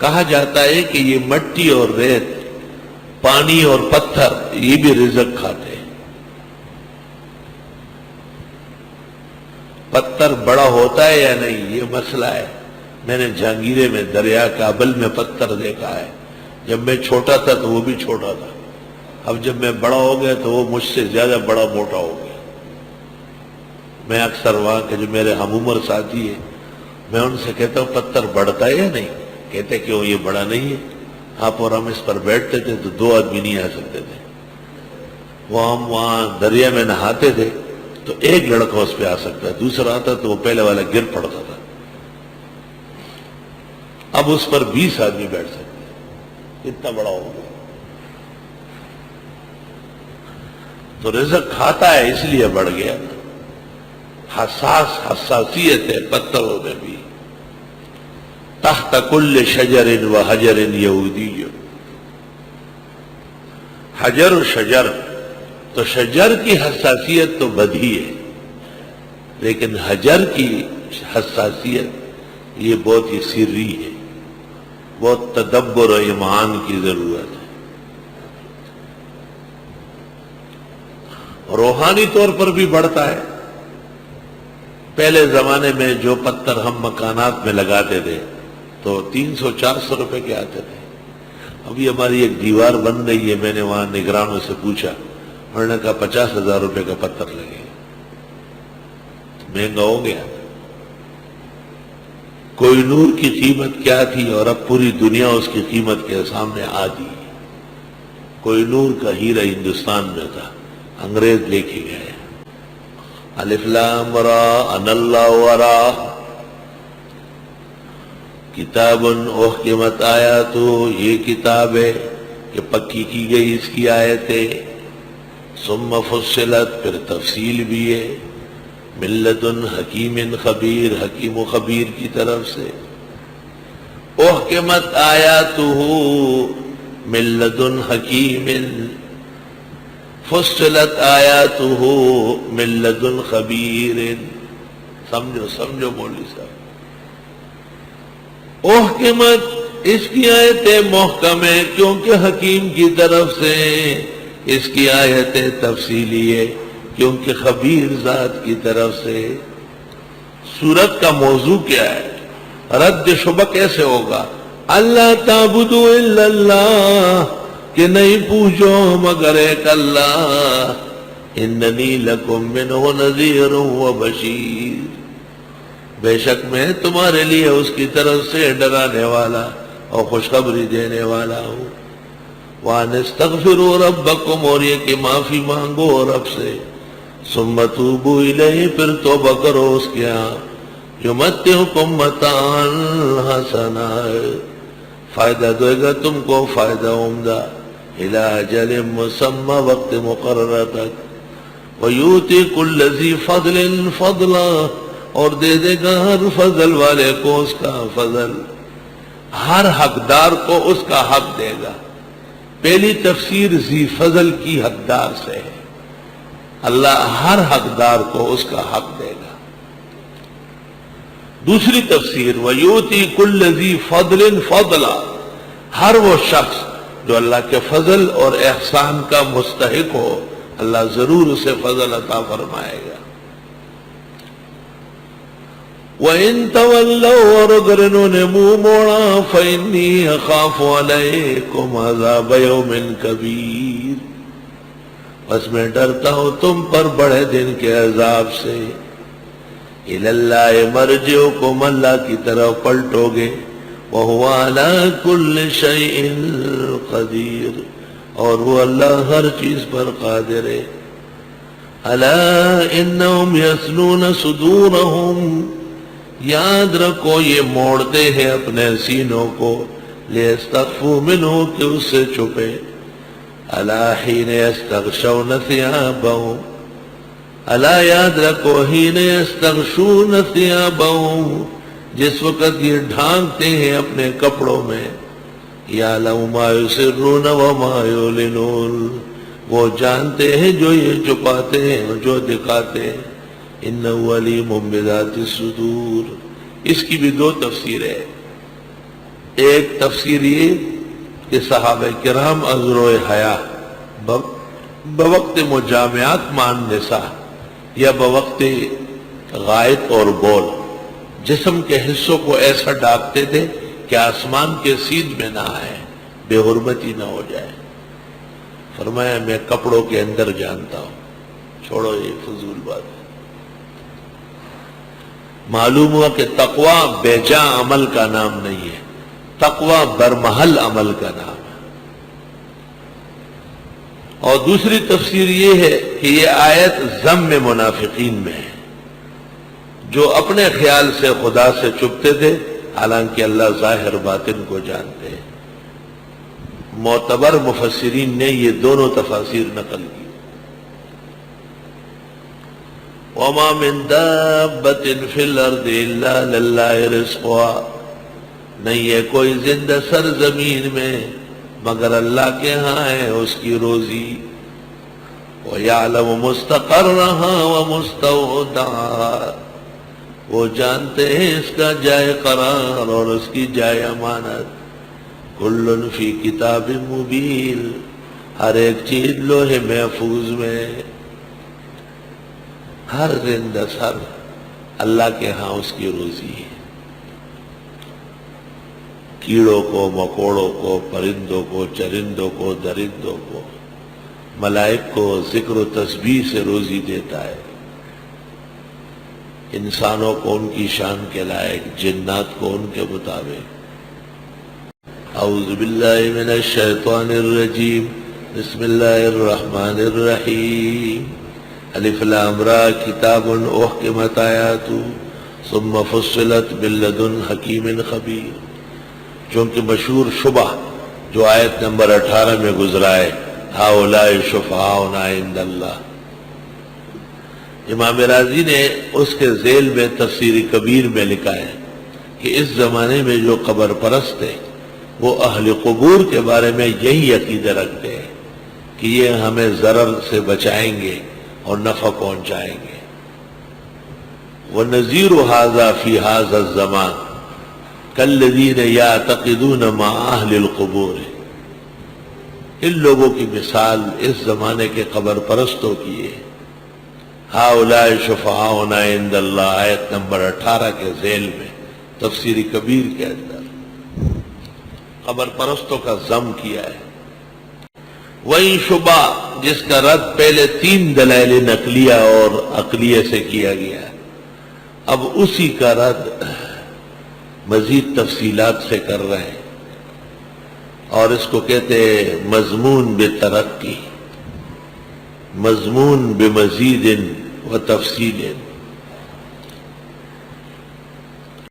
کہا جاتا ہے کہ یہ مٹی اور ریت، پانی اور پتھر، یہ بھی رزق کھاتے ہیں۔ پتھر بڑا ہوتا ہے یا نہیں یہ مسئلہ ہے۔ میں نے جہانگیرے میں دریا کابل میں پتھر دیکھا ہے، جب میں چھوٹا تھا تو وہ بھی چھوٹا تھا، اب جب میں بڑا ہو گیا تو وہ مجھ سے زیادہ بڑا موٹا ہو گیا۔ میں اکثر وہاں کے جو میرے ہم عمر ساتھی ہیں، میں ان سے کہتا ہوں پتھر بڑھتا ہے یا نہیں؟ کہتے کیوں یہ بڑا نہیں ہے؟ آپ اور ہم اس پر بیٹھتے تھے تو 2 آدمی نہیں آ سکتے تھے۔ وہ ہم وہاں دریا میں نہاتے تھے تو ایک لڑکا اس پہ آ سکتا ہے، دوسرا آتا تو وہ پہلے والا گر پڑتا تھا۔ اب اس پر 20 آدمی بیٹھ سکتے ہیں، اتنا بڑا ہو گیا۔ تو رزق کھاتا ہے اس لیے بڑھ گیا۔ حساسیت ہے پتھروں میں بھی۔ تحت کل شجر و حجر یہودی، حجر و شجر، تو شجر کی حساسیت تو بدھی ہے، لیکن حجر کی حساسیت یہ بہت ہی سری ہے، بہت تدبر و ایمان کی ضرورت ہے۔ روحانی طور پر بھی بڑھتا ہے۔ پہلے زمانے میں جو پتھر ہم مکانات میں لگاتے تھے تو 300-400 روپے کے آتے تھے۔ ابھی ہماری ایک دیوار بن رہی ہے، میں نے وہاں نگرانوں سے پوچھا، انہوں نے کہا 50,000 روپے کا پتھر لگے۔ مہنگا ہو گیا۔ کوئی نور کی قیمت کیا تھی اور اب پوری دنیا اس کی قیمت کے سامنے آ دی۔ کوئی نور کا ہیرا ہندوستان میں تھا، انگریز لے کے گئے۔ الف لام را ان اللہ ورا کتاب احکمت آیاتہ، یہ کتاب ہے کہ پکی کی گئی اس کی آیتیں، ثم فصلت، پھر تفصیل بھی ہے، من لدن حکیم خبیر، حکیم و خبیر کی طرف سے۔ احکمت آیاتہ من لدن حکیم، فصلت آیاتہ من لدن خبیر۔ سمجھو مولوی صاحب، احکمت، اس کی آیتیں محکم ہے کیونکہ حکیم کی طرف سے، اس کی آیتیں تفصیلی ہے کیونکہ خبیر ذات کی طرف سے۔ سورت کا موضوع کیا ہے؟ رد شبہ کیسے ہوگا؟ اللہ تعبدوا الا اللہ، کہ نہیں پوچھو مگر ایک اللہ، اننی لکم منہ نذیر و بشیر، بے شک میں تمہارے لیے اس کی طرف سے ڈرانے والا اور خوشخبری دینے والا ہوں۔ وَأَنِ اسْتَغْفِرُوا رَبَّكُمْ، اور یہ کہ معافی مانگو رب سے، ثُمَّ تُوبُوا إِلَيْهِ، پھر توبہ کرو اس کے ہاں، يُمَتِّعْكُمْ مَتَاعًا حَسَنًا، فائدہ دے گا تم کو فائدہ عمدہ، إِلَىٰ أَجَلٍ مُّسَمًّى، وقت مقررہ تک، وَيُؤْتِي كُلَّ ذِي فَضْلٍ فَضْلًا، اور دے دے گا ہر فضل والے کو اس کا فضل، ہر حقدار کو اس کا حق دے گا۔ پہلی تفسیر ذی فضل کی حقدار سے ہے، اللہ ہر حقدار کو اس کا حق دے گا۔ دوسری تفسیر وَيُؤْتِي كُلَّ ذِي فَضْلٍ فَضْلًا، ہر وہ شخص جو اللہ کے فضل اور احسان کا مستحق ہو، اللہ ضرور اسے فضل عطا فرمائے گا۔ وَإِن تَوَلَّوْا، اور اگر انہوں نے منہ موڑا، فَإِنِّي أَخَافُ عَلَيْكُمْ عَذَابَ يَوْمٍ كَبِيرٍ، بس میں ڈرتا ہوں تم پر بڑے دن کے عذاب سے۔ إِلَى اللَّهِ مَرْجِعُكُمْ، اللہ کی طرف پلٹو گے، وَهُوَ عَلَى كُلِّ شَيْءٍ قَدِيرٌ، اور وہ اللہ ہر چیز پر قادر ہے۔ أَلَا إِنَّهُمْ يَثْنُونَ صُدُورَهُمْ، یاد رکھو یہ موڑتے ہیں اپنے سینوں کو، لِيَسْتَخْفُوا مِنْهُ، کہ اس سے چھپے، أَلَا حِينَ يَسْتَغْشَوْنَ ثِيَابَهُمْ، أَلَا یاد رکھو، حِينَ يَسْتَغْشُونَ ثِيَابَهُمْ، جس وقت یہ ڈھانکتے ہیں اپنے کپڑوں میں، يَعْلَمُ مَا يُسِرُّونَ وَمَا يُعْلِنُونَ، وہ جانتے ہیں جو یہ چھپاتے ہیں اور جو دکھاتے ہیں، إِنَّهُ عَلِيمٌ بِذَاتِ الصُّدُورِ۔ اس کی بھی 2 تفسیر ہے، ایک تفسیر یہ کہ صحابہ کرام عذر و حیا بوقت مجامعات مع النساء یا بوقت غائط اور بول جسم کے حصوں کو ایسا ڈاکتے تھے کہ آسمان کے سیدھ میں نہ آئے، بے حرمتی نہ ہو جائے۔ فرمایا میں کپڑوں کے اندر جانتا ہوں، چھوڑو یہ فضول بات ہے۔ معلوم ہوا کہ تقوی بے جا عمل کا نام نہیں ہے، تقوی برمحل عمل کا نام ہے۔ اور دوسری تفسیر یہ ہے کہ یہ آیت ذم منافقین میں ہے جو اپنے خیال سے خدا سے چپتے تھے، حالانکہ اللہ ظاہر باطن کو جانتے ہیں۔ معتبر مفسرین نے یہ دونوں تفاسیر نقل کی۔ وَمَا مِن دَابَّةٍ فِي الْأَرْضِ إِلَّا لِلَّهِ رِزْقُهَا، نہیں ہے کوئی زندہ سرزمین میں مگر اللہ کے ہاں ہے اس کی روزی۔ وَيَعْلَمُ مُسْتَقَرَّهَا وَمُسْتَوْدَعَهَا، وہ جانتے ہیں اس کا جائے قرار اور اس کی جائے امانت۔ کل فی کتاب مبین، ہر ایک چیز لوح محفوظ میں، ہر زندہ سر اللہ کے ہاں اس کی روزی ہے۔ کیڑوں کو، مکوڑوں کو، پرندوں کو، چرندوں کو، درندوں کو، ملائک کو ذکر و تسبیح سے روزی دیتا ہے، انسانوں کو ان کی شان کے لائق، جنات کو ان کے مطابق۔ اعوذ باللہ من الشیطان الرجیم، بسم اللہ الرحمن الرحیم۔ الف لام را کتاب احکمت آیاتہ ثم فصلت من لدن حکیم خبیر۔ چونکہ مشہور شبہ جو آیت نمبر 18 میں گزرا ہے، ہؤلاء شفعاؤنا عند اللہ، امام راضی نے اس کے ذیل میں تفسیر کبیر میں لکھا ہے کہ اس زمانے میں جو قبر پرست ہیں وہ اہل قبور کے بارے میں یہی عقیدہ رکھتے ہیں کہ یہ ہمیں ضرر سے بچائیں گے اور نفع پہنچائیں گے۔ وَنَذِيرُ هَذَا فِي هَذَا الزَّمَانِ كَالَّذِينَ يَعْتَقِدُونَ مَعَ أَهْلِ الْقُبُورِ، ان لوگوں کی مثال اس زمانے کے قبر پرستوں کی ہے۔ ہؤلاء شفعاؤنا عند اللہ، آیت نمبر 18 کے ذیل میں تفسیر کبیر کے اندر قبر پرستوں کا ذم کیا ہے۔ وہی شبہ جس کا رد پہلے 3 دلائل نقلیہ اور عقلیہ سے کیا گیا ہے، اب اسی کا رد مزید تفصیلات سے کر رہے ہیں، اور اس کو کہتے ہیں مضمون بترقی، مضمون بمزید و تفصیل۔